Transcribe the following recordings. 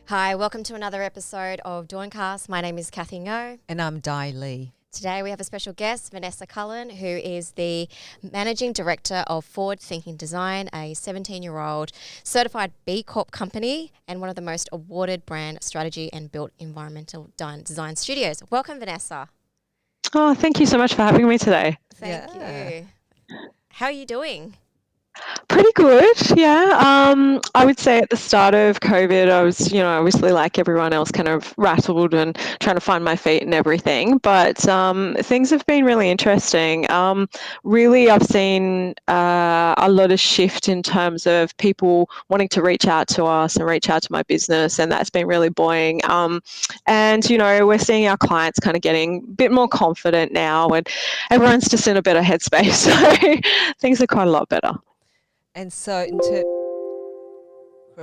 Hi, welcome to another episode of DAWNCast. My name is Kathy Ngo. And I'm Di Lee. Today we have a special guest, Vanessa Cullen, who is the Managing Director of Forward Thinking Design, a 17-year-old Certified B Corp company and one of the most awarded brand strategy and built environmental design studios. Welcome, Vanessa. Oh, thank you so much for having me today. Thank you. How are you doing? Pretty good, yeah. I would say at the start of COVID, I was, obviously like everyone else, kind of rattled and trying to find my feet and everything. But things have been really interesting. Really, I've seen a lot of shift in terms of people wanting to reach out to us and reach out to my business, and that's been really buoying. And we're seeing our clients kind of getting a bit more confident now, and everyone's just in a better headspace. So things are quite a lot better. And so,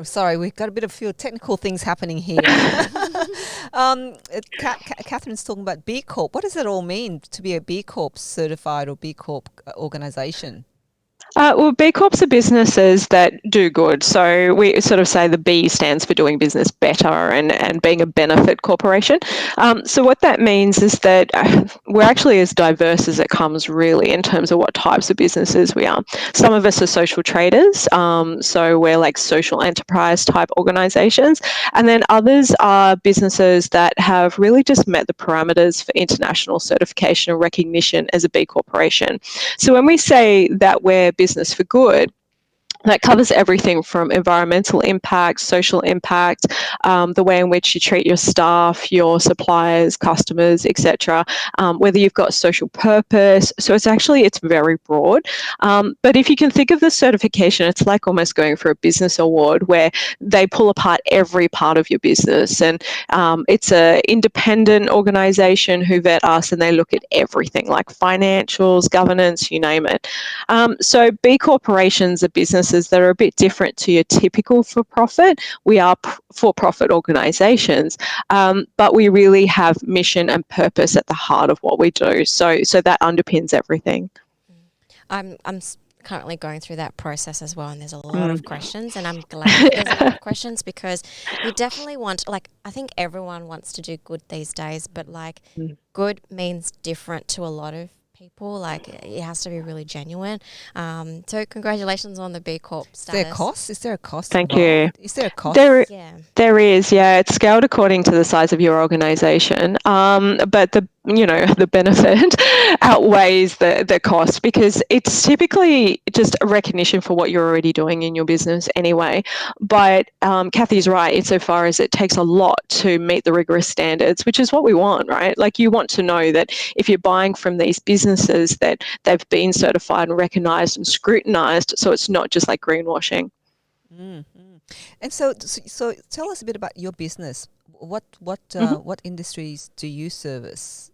sorry, we've got a few technical things happening here. Catherine's talking about B Corp. What does it all mean to be a B Corp certified or B Corp organisation? Well, B Corps are businesses that do good. So we sort of say the B stands for doing business better and being a benefit corporation. So what that means is that we're actually as diverse as it comes, really, in terms of what types of businesses we are. Some of us are social traders, so we're like social enterprise type organizations. And then others are businesses that have really just met the parameters for international certification and recognition as a B Corporation. So when we say that we're business for good, that covers everything from environmental impact, social impact, the way in which you treat your staff, your suppliers, customers, etc. Whether you've got social purpose. So it's very broad. But if you can think of the certification, it's like almost going for a business award where they pull apart every part of your business. And it's an independent organization who vet us and they look at everything like financials, governance, you name it. So B corporations are businesses that are a bit different to your typical for-profit. We are for-profit organisations, but we really have mission and purpose at the heart of what we do. So that underpins everything. I'm currently going through that process as well, and there's a lot of questions, and I'm glad that there's a lot of questions because you definitely want, I think everyone wants to do good these days, but good means different to a lot of people. It has to be really genuine. So congratulations on the B Corp status. Is there a cost? Thank involved? you. Is there a cost? There is, yeah. It's scaled according to the size of your organisation, but the benefit outweighs the cost because it's typically just a recognition for what you're already doing in your business anyway. But Kathy's right insofar as it takes a lot to meet the rigorous standards, which is what we want, right? Like you want to know that if you're buying from these businesses that they've been certified and recognised and scrutinised, so it's not just like greenwashing. Mm-hmm. And so tell us a bit about your business. What industries do you service?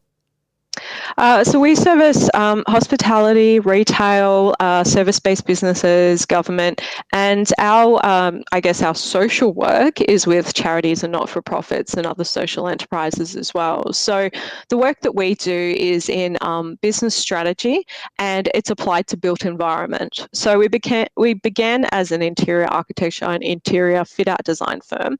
So we service hospitality, retail, service-based businesses, government, and our social work is with charities and not-for-profits and other social enterprises as well. So the work that we do is in business strategy, and it's applied to built environment. So we began as an interior architecture and interior fit-out design firm,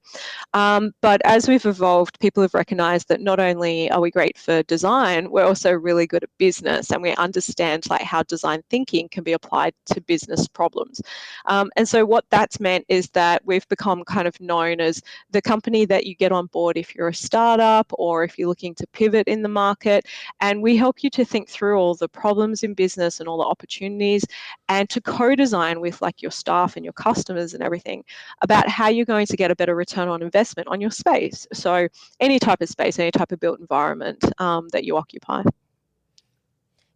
but as we've evolved, people have recognised that not only are we great for design, we're also really good at business, and we understand how design thinking can be applied to business problems. And so what that's meant is that we've become kind of known as the company that you get on board if you're a startup or if you're looking to pivot in the market, and we help you to think through all the problems in business and all the opportunities and to co-design with your staff and your customers and everything about how you're going to get a better return on investment on your space. So any type of space, any type of built environment that you occupy.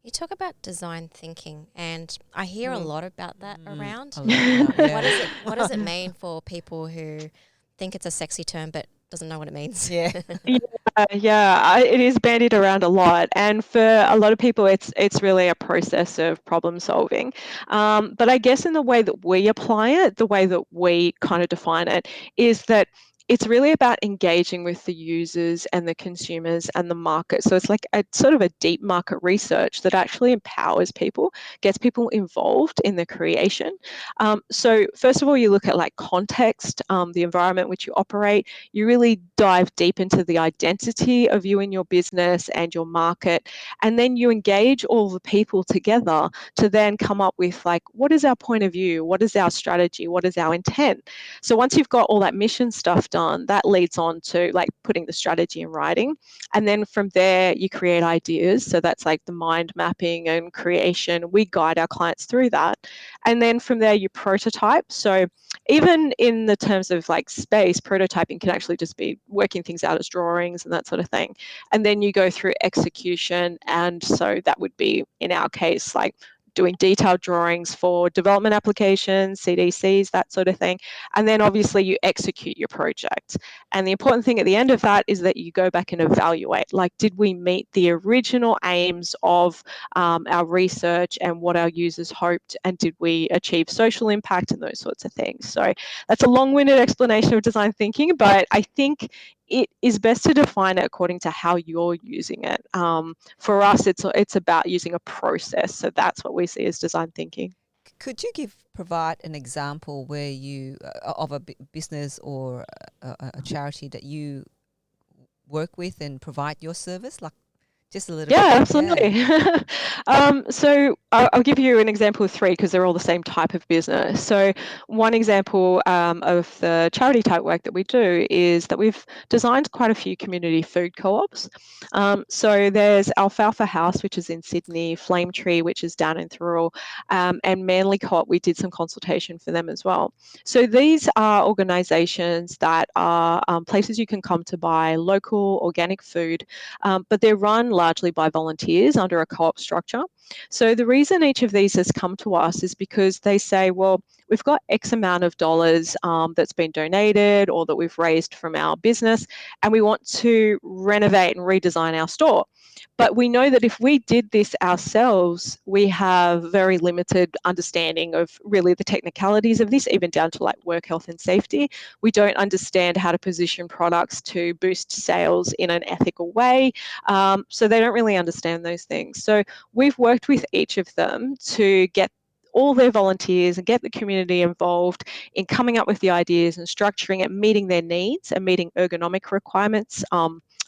You talk about design thinking, and I hear a lot about that around. Yeah. What does it mean for people who think it's a sexy term but doesn't know what it means? Yeah. It is bandied around a lot, and for a lot of people, it's really a process of problem solving. But I guess in the way that we apply it, the way that we kind of define it, is that it's really about engaging with the users and the consumers and the market. So it's like a sort of a deep market research that actually empowers people, gets people involved in the creation. So first of all, you look at like context, the environment which you operate. You really dive deep into the identity of you and your business and your market, and then you engage all the people together to then come up with like, what is our point of view? What is our strategy? What is our intent? So once you've got all that mission stuff done, that leads on to like putting the strategy in writing. And then from there, you create ideas. So that's like the mind mapping and creation. We guide our clients through that. And then from there, you prototype. So even in the terms of like space, prototyping can actually just be working things out as drawings and that sort of thing. And then you go through execution. And so that would be, in our case, like doing detailed drawings for development applications, CDCs, that sort of thing. And then obviously you execute your project. And the important thing at the end of that is that you go back and evaluate, like, did we meet the original aims of our research and what our users hoped? And did we achieve social impact and those sorts of things? So that's a long-winded explanation of design thinking, but I think it is best to define it according to how you're using it. For us, it's about using a process. So that's what we see as design thinking. Could you provide an example where you of a business or a charity that you work with and provide your service, like just a little bit? Yeah, Yeah. absolutely. So I'll give you an example of three because they're all the same type of business. So one example of the charity type work that we do is that we've designed quite a few community food co-ops. So there's Alfalfa House, which is in Sydney, Flame Tree, which is down in Thurl, and Manly Co-op. We did some consultation for them as well. So these are organisations that are places you can come to buy local organic food, but they're run largely by volunteers under a co-op structure. So the reason each of these has come to us is because they say, well, we've got X amount of dollars that's been donated or that we've raised from our business, and we want to renovate and redesign our store. But we know that if we did this ourselves, we have very limited understanding of really the technicalities of this, even down to like work health and safety. We don't understand how to position products to boost sales in an ethical way. So they don't really understand those things. So we've worked with each of them to get all their volunteers and get the community involved in coming up with the ideas and structuring it, meeting their needs and meeting ergonomic requirements,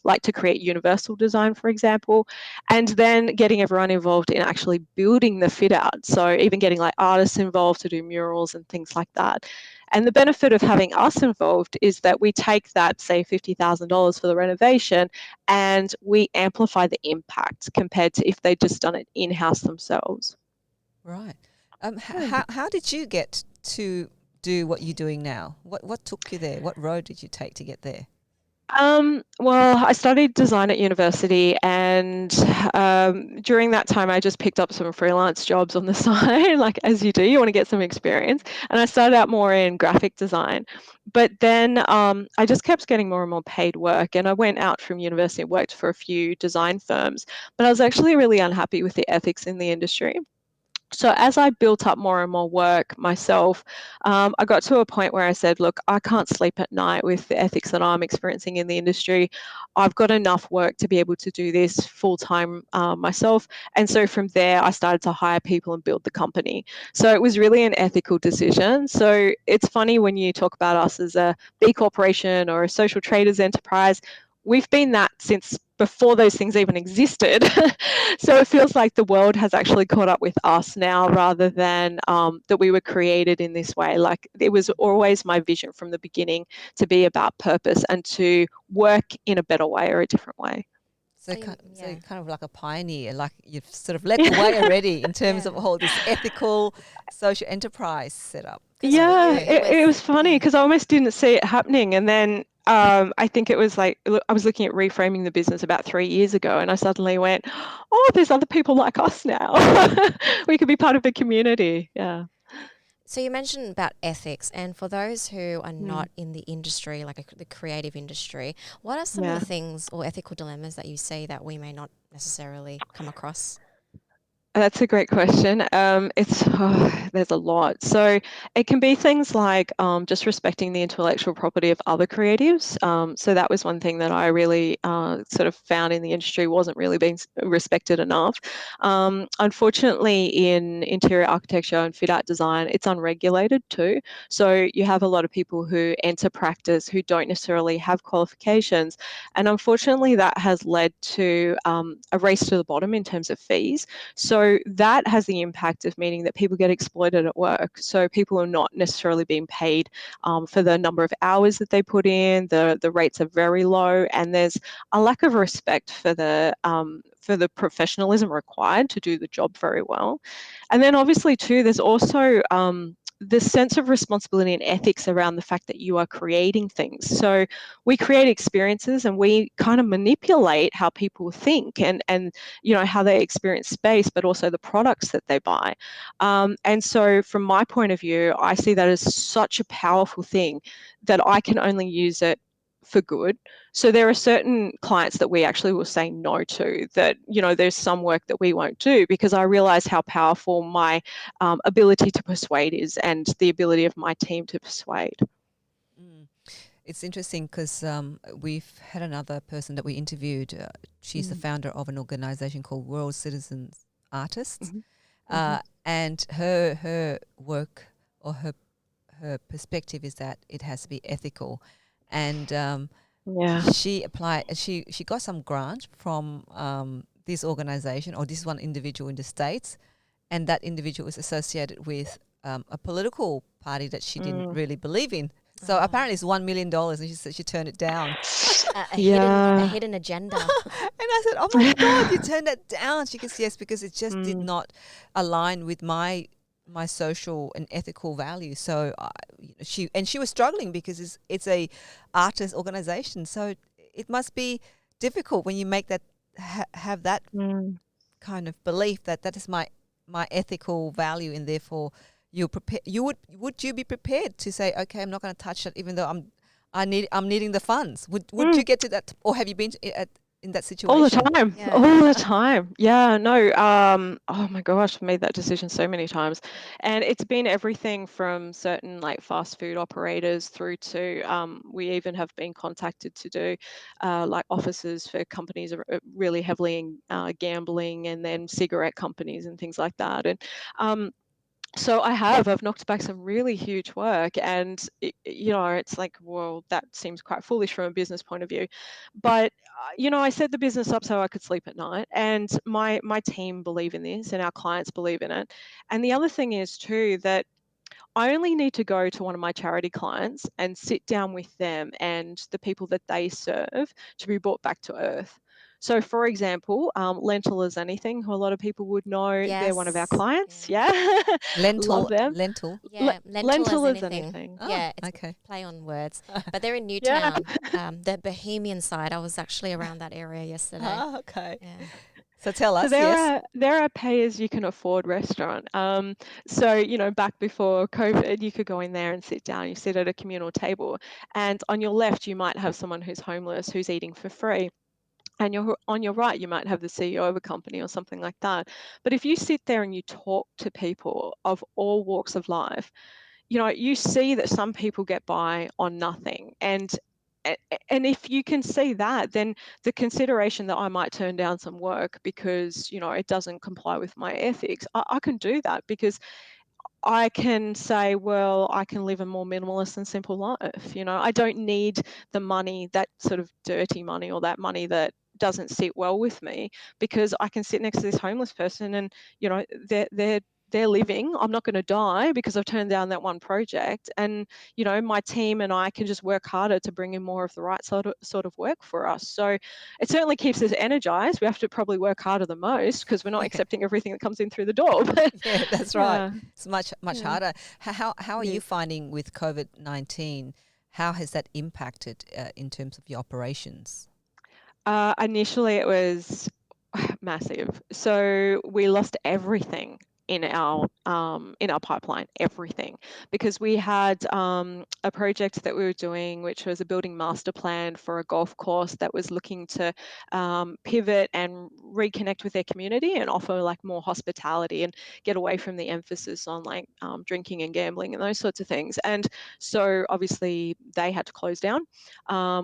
like to create universal design, for example, and then getting everyone involved in actually building the fit out. So even getting like artists involved to do murals and things like that. And the benefit of having us involved is that we take that, say, $50,000 for the renovation, and we amplify the impact compared to if they'd just done it in-house themselves. Right. How did you get to do what you're doing now? What took you there? What road did you take to get there? Well, I studied design at university, and during that time, I just picked up some freelance jobs on the side, like as you do, you want to get some experience. And I started out more in graphic design, but then I just kept getting more and more paid work, and I went out from university and worked for a few design firms, but I was actually really unhappy with the ethics in the industry. So as I built up more and more work myself, I got to a point where I said, look, I can't sleep at night with the ethics that I'm experiencing in the industry. I've got enough work to be able to do this full time myself. And so from there, I started to hire people and build the company. So it was really an ethical decision. So it's funny when you talk about us as a B corporation or a social traders enterprise. We've been that since before those things even existed. So it feels like the world has actually caught up with us now rather than that we were created in this way. Like it was always my vision from the beginning to be about purpose and to work in a better way or a different way. So, So so you're yeah. kind of like a pioneer, like you've sort of led the way already in terms of Yeah. all this ethical social enterprise setup. Because for Yeah, you, Yeah. it it was, was funny yeah. because I almost didn't see it happening. And then I think it was like I was looking at reframing the business about 3 years ago, and I suddenly went, oh, there's other people like us now. We could be part of a community. Yeah. So you mentioned about ethics, and for those who are Mm. not in the industry, like the creative industry, what are some of Yeah. the things or ethical dilemmas that you see that we may not necessarily come across? That's a great question. There's a lot. So it can be things like just respecting the intellectual property of other creatives. So that was one thing that I really sort of found in the industry wasn't really being respected enough. Unfortunately, in interior architecture and fit out design, it's unregulated too. So you have a lot of people who enter practice who don't necessarily have qualifications, and unfortunately, that has led to a race to the bottom in terms of fees. So that has the impact of meaning that people get exploited at work. So people are not necessarily being paid for the number of hours that they put in. The rates are very low, and there's a lack of respect for the professionalism required to do the job very well. And then obviously too, there's also the sense of responsibility and ethics around the fact that you are creating things. So we create experiences and we kind of manipulate how people think and how they experience space, but also the products that they buy. And so from my point of view, I see that as such a powerful thing that I can only use it for good. So there are certain clients that we actually will say no to, that there's some work that we won't do, because I realize how powerful my ability to persuade is, and the ability of my team to persuade. Mm. It's interesting because we've had another person that we interviewed. She's the founder of an organization called World Citizens Artists. And her work, or her perspective, is that it has to be ethical. And she applied, she got some grant from this organization, or this one individual in the States, and that individual was associated with a political party that she didn't really believe in. So apparently it's $1 million, and she said she turned it down. A hidden agenda. And I said, "Oh my God, you turned that down." She goes, "Yes, because it just did not align with my social and ethical values." So she was struggling because it's a artist organization. So it must be difficult when you make that have that kind of belief that that is my ethical value, and therefore you prepare. Would you be prepared to say, "Okay, I'm not going to touch it, even though I'm needing the funds"? Would you get to that, or have you been in that situation? All the time. Yeah. All the time. Yeah, no. Oh my gosh, I've made that decision so many times. And it's been everything from certain like fast food operators through to we even have been contacted to do like offices for companies really heavily in gambling, and then cigarette companies and things like that. And so I've knocked back some really huge work, and it's like, well, that seems quite foolish from a business point of view, but I set the business up so I could sleep at night, and my team believe in this, and our clients believe in it. And the other thing is too that I only need to go to one of my charity clients and sit down with them and the people that they serve to be brought back to earth. So, for example, Lentil is Anything, who a lot of people would know, they're one of our Yes. clients. Yeah. Yeah, love Lentil, them. lentil. Yeah. Lentil as Lentil is anything. Anything. Oh, Yeah, it's okay. play on words. But they're in Yeah. Newtown, the Bohemian side. I was actually around that area yesterday. Ah, okay. Yeah. So tell So us, yes. they're a pay as you can afford restaurant. So back before COVID, you could go in there and sit down. You sit at a communal table, and on your left you might have someone who's homeless who's eating for free. And on your right, you might have the CEO of a company or something like that. But if you sit there and you talk to people of all walks of life, you see that some people get by on nothing. And if you can see that, then the consideration that I might turn down some work because, it doesn't comply with my ethics, I can do that because I can say, well, I can live a more minimalist and simple life. I don't need the money, that sort of dirty money, or that money that doesn't sit well with me, because I can sit next to this homeless person and, they're living. I'm not going to die because I've turned down that one project. And, my team and I can just work harder to bring in more of the right sort of work for us. So it certainly keeps us energized. We have to probably work harder than most because we're not accepting everything that comes in through the door. But Yeah, that's right. yeah. It's much Yeah, harder. How are it you is. finding with COVID-19? How has that impacted in terms of your operations? Initially, it was massive. So we lost everything. in our pipeline, everything, because we had a project that we were doing, which was a building master plan for a golf course that was looking to pivot and reconnect with their community and offer like more hospitality and get away from the emphasis on like drinking and gambling and those sorts of things. And so obviously they had to close down.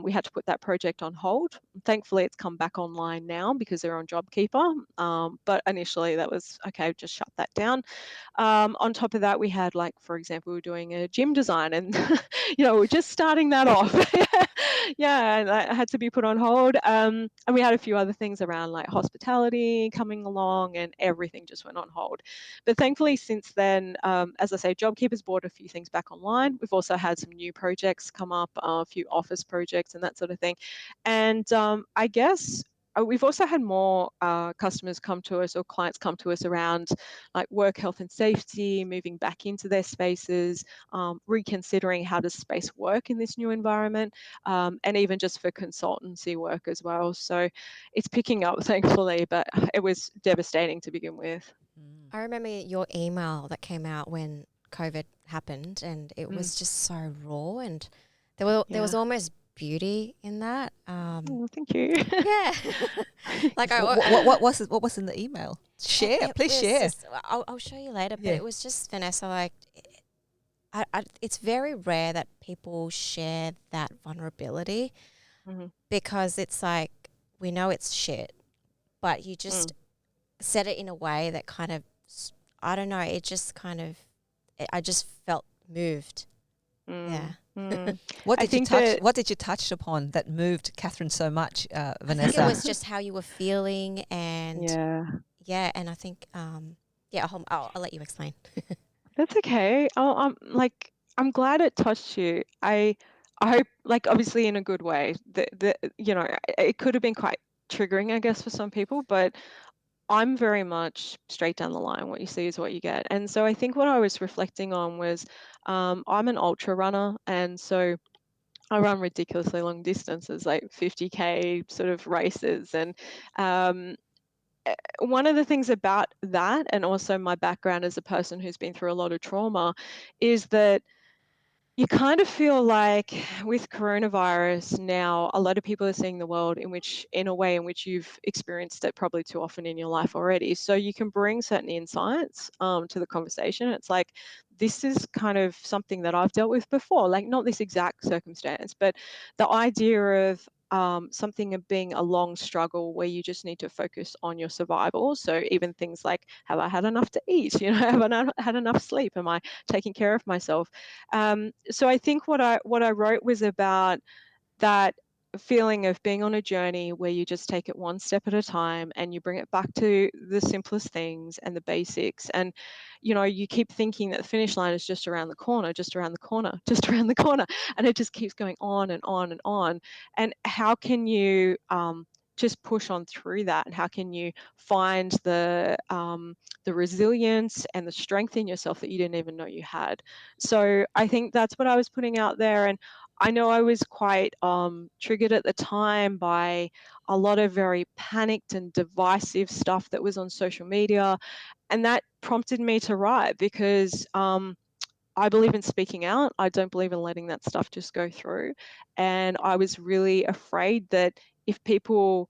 We had to put that project on hold. Thankfully, it's come back online now because they're on JobKeeper. But initially that was, okay, just shut that down. On top of that, we had, like, for example, we were doing a gym design and, we're just starting that off. Yeah, and that had to be put on hold. And we had a few other things around like hospitality coming along, and everything just went on hold. But thankfully, since then, as I say, JobKeeper's brought a few things back online. We've also had some new projects come up, a few office projects and that sort of thing. And I guess we've also had more customers come to us, or clients come to us, around like work health and safety, moving back into their spaces, reconsidering how does space work in this new environment, and even just for consultancy work as well. So it's picking up, thankfully, but it was devastating to begin with. I remember your email that came out when COVID happened, and it was just so raw, and there was almost beauty in that. Oh, thank you. Yeah, like what was in the email? Share, please share. I'll show you later, but Yeah. it was just, Vanessa, like, it's very rare that people share that vulnerability, because it's like, we know it's shit, but you just said it in a way that kind of, I don't know, it just kind of, I just felt moved. Yeah. What did you touch upon that moved Catherine so much, Vanessa? I think it was just how you were feeling, and and I think I'll let you explain. That's okay. I'm glad it touched you. I hope, like, obviously in a good way. It could have been quite triggering, I guess, for some people, but I'm very much straight down the line. What you see is what you get. And so I think what I was reflecting on was, I'm an ultra runner, and so I run ridiculously long distances, like 50K sort of races. And one of the things about that, and also my background as a person who's been through a lot of trauma, is that you kind of feel like with coronavirus now, a lot of people are seeing the world in a way in which you've experienced it probably too often in your life already. So you can bring certain insights to the conversation. It's like, this is kind of something that I've dealt with before, like not this exact circumstance, but the idea of something of being a long struggle where you just need to focus on your survival. So even things like, have I had enough to eat? Have I had enough sleep? Am I taking care of myself? So I think what I wrote was about that feeling of being on a journey where you just take it one step at a time and you bring it back to the simplest things and the basics. And, you keep thinking that the finish line is just around the corner, just around the corner, just around the corner. And it just keeps going on and on and on. And how can you just push on through that? And how can you find the resilience and the strength in yourself that you didn't even know you had? So I think that's what I was putting out there. And I know I was quite triggered at the time by a lot of very panicked and divisive stuff that was on social media. And that prompted me to write, because I believe in speaking out. I don't believe in letting that stuff just go through. And I was really afraid that if people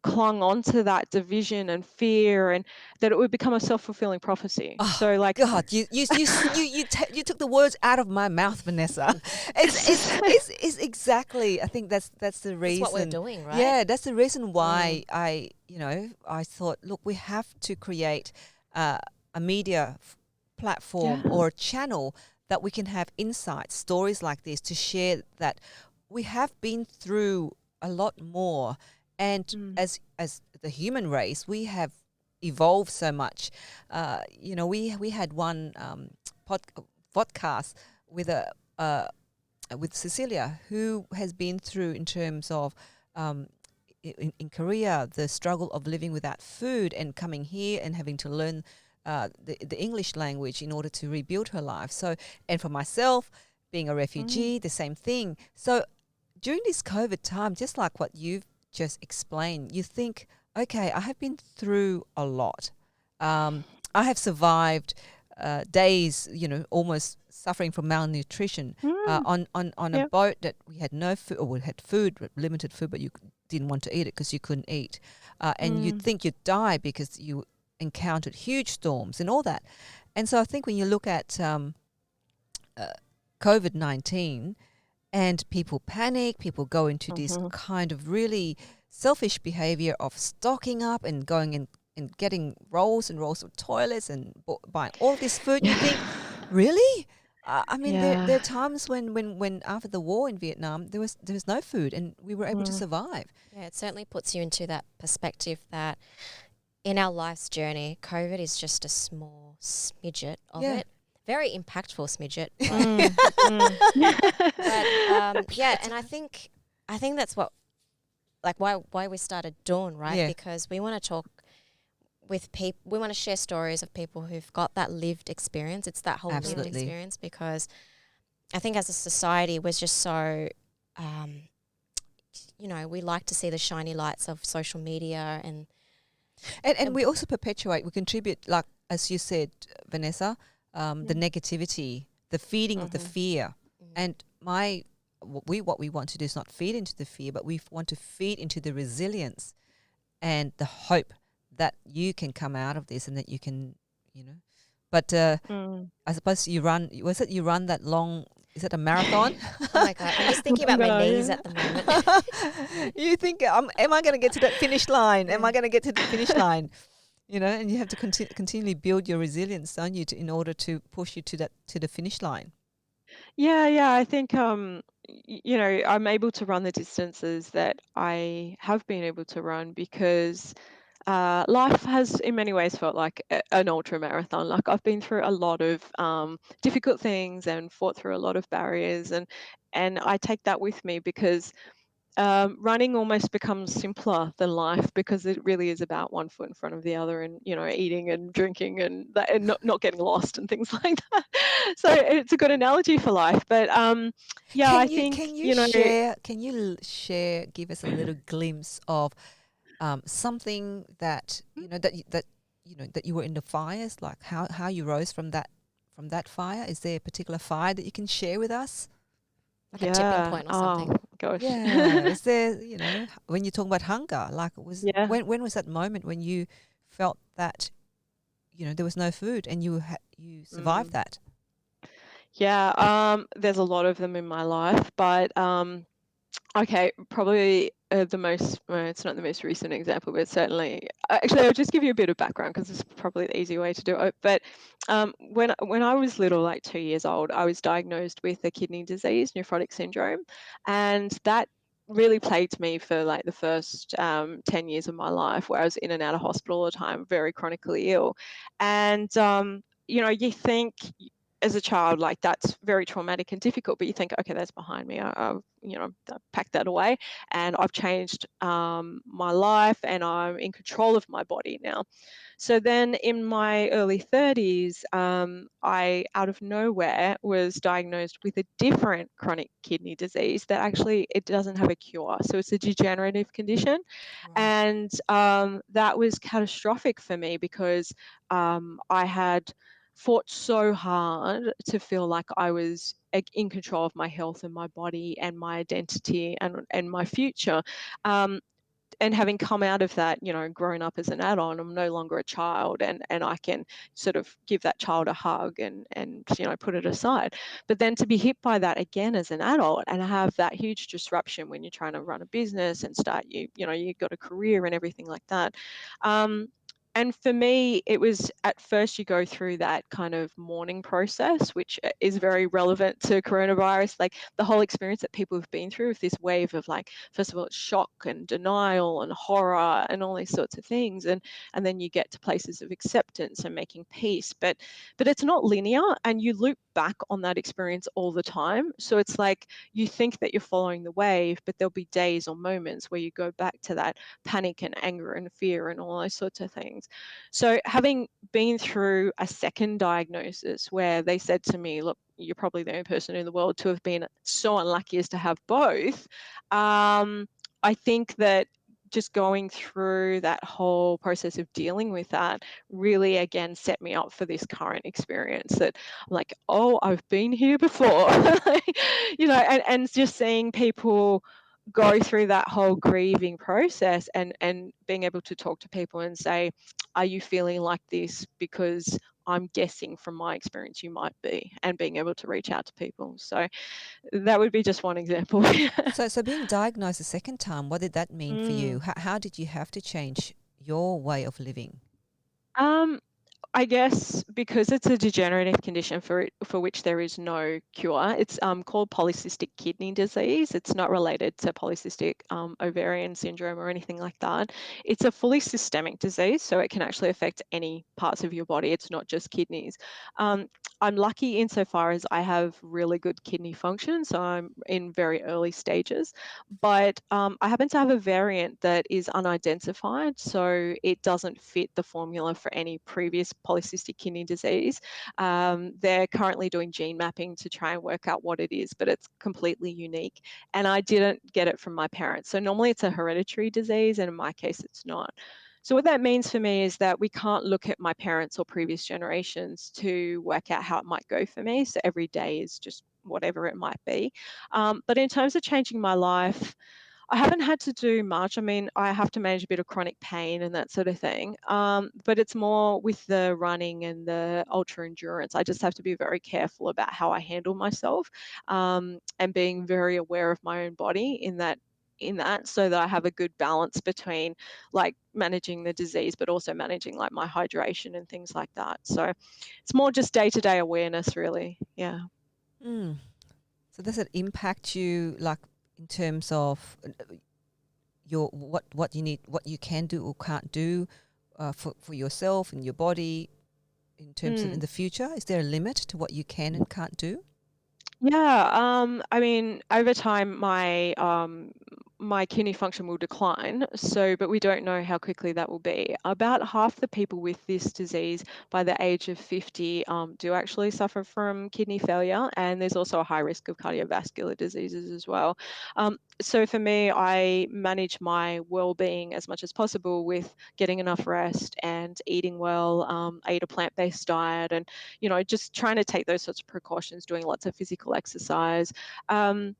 clung on to that division and fear, and that it would become a self-fulfilling prophecy. Oh, so like, God, you took the words out of my mouth, Vanessa. It's exactly. I think that's the reason. That's what we're doing, right? Yeah, that's the reason why I thought, look, we have to create a media platform or a channel that we can have insights, stories like this to share, that we have been through a lot more. And as the human race, we have evolved so much. We had one podcast with with Cecilia, who has been through, in terms of in Korea, the struggle of living without food and coming here and having to learn the English language in order to rebuild her life. So, and for myself, being a refugee, the same thing. So during this COVID time, just like what you've just explained, you think, okay, I have been through a lot. I have survived days, almost suffering from malnutrition on a Yeah. boat that we had no food, or we had food, but limited food, but you didn't want to eat it because you couldn't eat. And you'd think you'd die because you encountered huge storms and all that. And so I think when you look at COVID-19 and people panic, people go into this kind of really selfish behavior of stocking up and going and getting rolls and rolls of toilets and buying all this food. You think, really? I mean, there are times when after the war in Vietnam, there was no food and we were able to survive. Yeah, it certainly puts you into that perspective that in our life's journey, COVID is just a small smidget of it. Very impactful smidget. But yeah, and I think that's what, like, why we started Dawn, right? Yeah. Because we want to talk with people. We want to share stories of people who've got that lived experience. It's that whole lived Absolutely. experience, because I think as a society we're just so, we like to see the shiny lights of social media and we also perpetuate, we contribute, like as you said, Vanessa, the negativity, the feeding of the fear. And what we want to do is not feed into the fear, but we want to feed into the resilience and the hope that you can come out of this and that you can, But I suppose you run that long, is it a marathon? oh my God, I'm just thinking about my knees at the moment. You think, am I going to get to that finish line? Am I going to get to the finish line? And you have to continually build your resilience, don't you, in order to push you to the finish line. Yeah, I think I'm able to run the distances that I have been able to run because life has in many ways felt like an ultra marathon. Like I've been through a lot of difficult things and fought through a lot of barriers, and I take that with me because running almost becomes simpler than life because it really is about one foot in front of the other, and eating and drinking and that, and not getting lost and things like that. So it's a good analogy for life. But yeah, I think can you share, give us a little glimpse of something that that you were in the fires, like how you rose from that fire. Is there a particular fire that you can share with us? Like a tipping point or something. Oh gosh. Yeah. Is there, when you talk about hunger, like Yeah. when was that moment when you felt that, there was no food and you survived that? Yeah, there's a lot of them in my life, but okay, probably the most, well, it's not the most recent example, but certainly, actually, I'll just give you a bit of background because it's probably the easy way to do it. But when I was little, like 2 years old, I was diagnosed with a kidney disease, nephrotic syndrome, and that really plagued me for like the first 10 years of my life, where I was in and out of hospital all the time, very chronically ill. And you think as a child, like that's very traumatic and difficult, but you think, okay, that's behind me. I've packed that away, and I've changed my life, and I'm in control of my body now. So then in my early 30s, I, out of nowhere, was diagnosed with a different chronic kidney disease that actually it doesn't have a cure. So it's a degenerative condition. Wow. And that was catastrophic for me because I had fought so hard to feel like I was in control of my health and my body and my identity and my future. And having come out of that, grown up as an adult, I'm no longer a child, and I can sort of give that child a hug and put it aside. But then to be hit by that again as an adult and have that huge disruption when you're trying to run a business and start you've got a career and everything like that. And for me, it was at first you go through that kind of mourning process, which is very relevant to coronavirus, like the whole experience that people have been through with this wave of like, first of all, it's shock and denial and horror and all these sorts of things. And then you get to places of acceptance and making peace. But it's not linear, and you loop back on that experience all the time. So it's like you think that you're following the wave, but there'll be days or moments where you go back to that panic and anger and fear and all those sorts of things. So having been through a second diagnosis where they said to me, look, you're probably the only person in the world to have been so unlucky as to have both, I think that just going through that whole process of dealing with that really, again, set me up for this current experience that I'm like, oh, I've been here before. And just seeing people go through that whole grieving process and being able to talk to people and say, are you feeling like this? Because I'm guessing from my experience you might be, and being able to reach out to people. So that would be just one example. So being diagnosed a second time, what did that mean for you? Mm. How did you have to change your way of living? Um, I guess because it's a degenerative condition for which there is no cure. It's called polycystic kidney disease. It's not related to polycystic ovarian syndrome or anything like that. It's a fully systemic disease, so it can actually affect any parts of your body. It's not just kidneys. Um, I'm lucky insofar as I have really good kidney function, so I'm in very early stages. But I happen to have a variant that is unidentified, so it doesn't fit the formula for any previous polycystic kidney disease. They're currently doing gene mapping to try and work out what it is, but it's completely unique. And I didn't get it from my parents. So normally it's a hereditary disease, and in my case, it's not. So what that means for me is that we can't look at my parents or previous generations to work out how it might go for me. So every day is just whatever it might be. But in terms of changing my life, I haven't had to do much. I mean, I have to manage a bit of chronic pain and that sort of thing. But it's more with the running and the ultra endurance. I just have to be very careful about how I handle myself, and being very aware of my own body in that so that I have a good balance between like managing the disease but also managing like my hydration and things like that. So it's more just day-to-day awareness really. Yeah. Mm. So does it impact you, like in terms of your what you need, what you can do or can't do for yourself and your body in terms of in Mm. the future? Is there a limit to what you can and can't do? Yeah, I mean, over time, my kidney function will decline. So, but we don't know how quickly that will be. About half the people with this disease by the age of 50 do actually suffer from kidney failure, and there's also a high risk of cardiovascular diseases as well. So for me, I manage my well-being as much as possible with getting enough rest and eating well. I eat a plant-based diet, and just trying to take those sorts of precautions, doing lots of physical exercise. Um,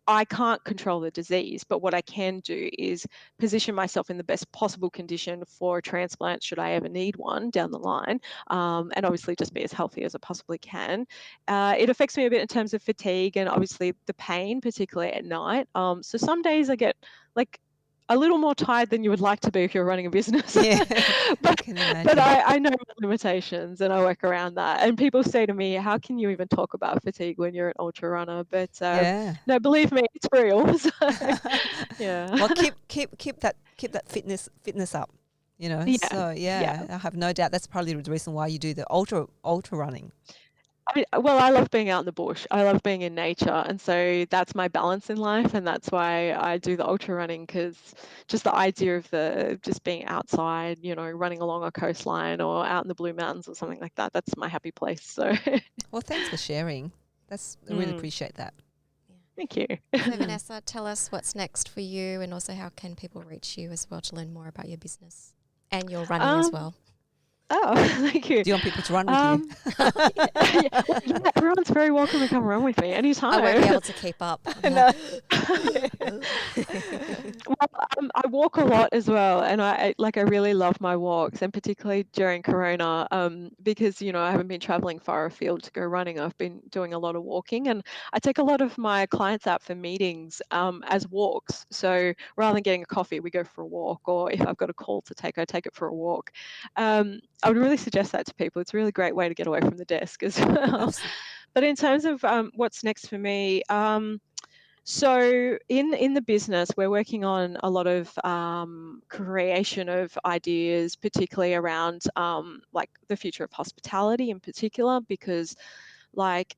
I can't control the disease, but what I can do is position myself in the best possible condition for a transplant should I ever need one down the line, and obviously just be as healthy as I possibly can. It affects me a bit in terms of fatigue and obviously the pain, particularly at night. So some days I get like a little more tired than you would like to be if you're running a business. Yeah, I but can but imagine. I know my limitations and I work around that. And people say to me, how can you even talk about fatigue when you're an ultra runner? But Yeah. no, believe me, it's real. So yeah. Well, keep that fitness up. Yeah. So Yeah. yeah, I have no doubt that's probably the reason why you do the ultra running. Well, I love being out in the bush. I love being in nature. And so that's my balance in life. And that's why I do the ultra running, because just the idea of the just being outside, running along a coastline or out in the Blue Mountains or something like that, that's my happy place. So Well, thanks for sharing. I really mm, appreciate that. Yeah. thank you. So, Vanessa, tell us what's next for you, and also how can people reach you as well to learn more about your business and your running as um, well. oh, thank you. Do you want people to run with you? Um, yeah, well, yeah, everyone's very welcome to come run with me I won't be anytime. able to keep up. I'll be No. like, Well, I walk a lot as well, and I really love my walks, and particularly during Corona, because I haven't been traveling far afield to go running. I've been doing a lot of walking, and I take a lot of my clients out for meetings as walks. So rather than getting a coffee, we go for a walk, or if I've got a call to take, I take it for a walk. I would really suggest that to people. It's a really great way to get away from the desk as well. Absolutely. But in terms of what's next for me, so in the business, we're working on a lot of creation of ideas, particularly around like the future of hospitality in particular, because like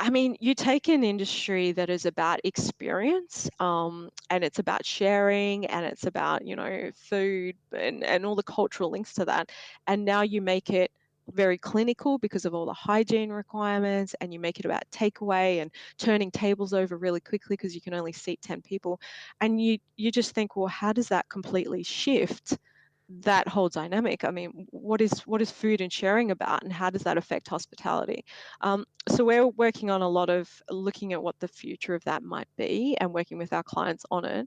I mean, you take an industry that is about experience, and it's about sharing, and it's about food and all the cultural links to that, and now you make it very clinical because of all the hygiene requirements, and you make it about takeaway and turning tables over really quickly because you can only seat 10 people. And you just think, well, how does that completely shift that whole dynamic? I mean, what is food and sharing about, and how does that affect hospitality? So we're working on a lot of looking at what the future of that might be and working with our clients on it.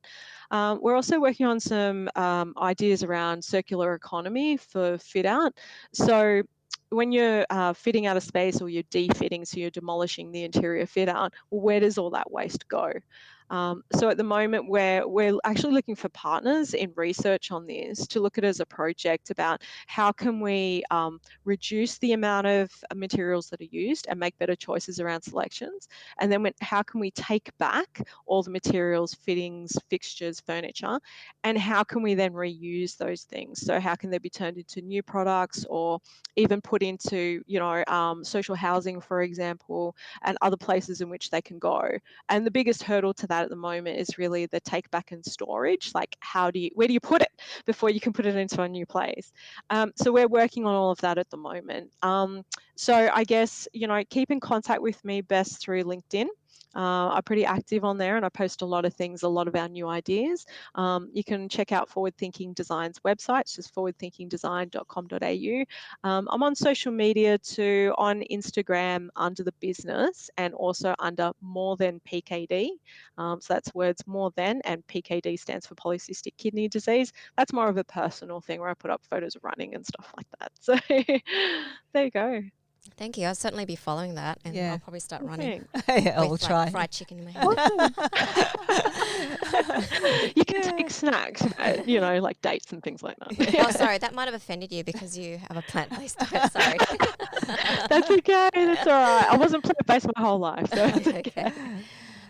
We're also working on some ideas around circular economy for fit out. So when you're fitting out a space, or you're defitting, so you're demolishing the interior fit out, well, where does all that waste go? So at the moment, we're actually looking for partners in research on this to look at it as a project about how can we reduce the amount of materials that are used and make better choices around selections, and then how can we take back all the materials, fittings, fixtures, furniture, and how can we then reuse those things? So how can they be turned into new products, or even put into social housing, for example, and other places in which they can go? And the biggest hurdle to that at the moment is really the take back and storage. Like, where do you put it before you can put it into a new place? So we're working on all of that at the moment. So I guess, keep in contact with me best through LinkedIn. I'm pretty active on there, and I post a lot of things, a lot of our new ideas. You can check out Forward Thinking Design's website, it's just forwardthinkingdesign.com.au. I'm on social media too, on Instagram under the business, and also under More Than PKD. So that's words more than, and PKD stands for polycystic kidney disease. That's more of a personal thing where I put up photos of running and stuff like that. So there you go. Thank you. I'll certainly be following that, and I'll probably start running Yeah, we'll with try. fried chicken in my hand. You can take snacks, like dates and things like that. Oh, sorry, that might have offended you because you have a plant-based diet. Sorry. That's okay. That's all right. I wasn't plant-based my whole life, so it's okay.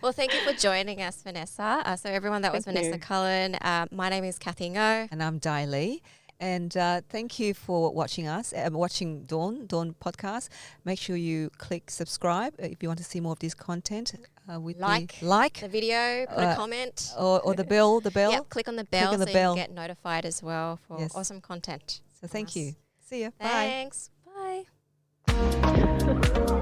Well, thank you for joining us, Vanessa. So everyone, that was Vanessa Cullen. My name is Kathy Ngo. And I'm Dai Lee. And thank you for watching us, watching Dawn podcast. Make sure you click subscribe if you want to see more of this content. Like the video, put a comment. Or the bell. Yep, click on the bell so you can get notified as well for awesome content. So thank you. See you. Thanks. Bye. Bye.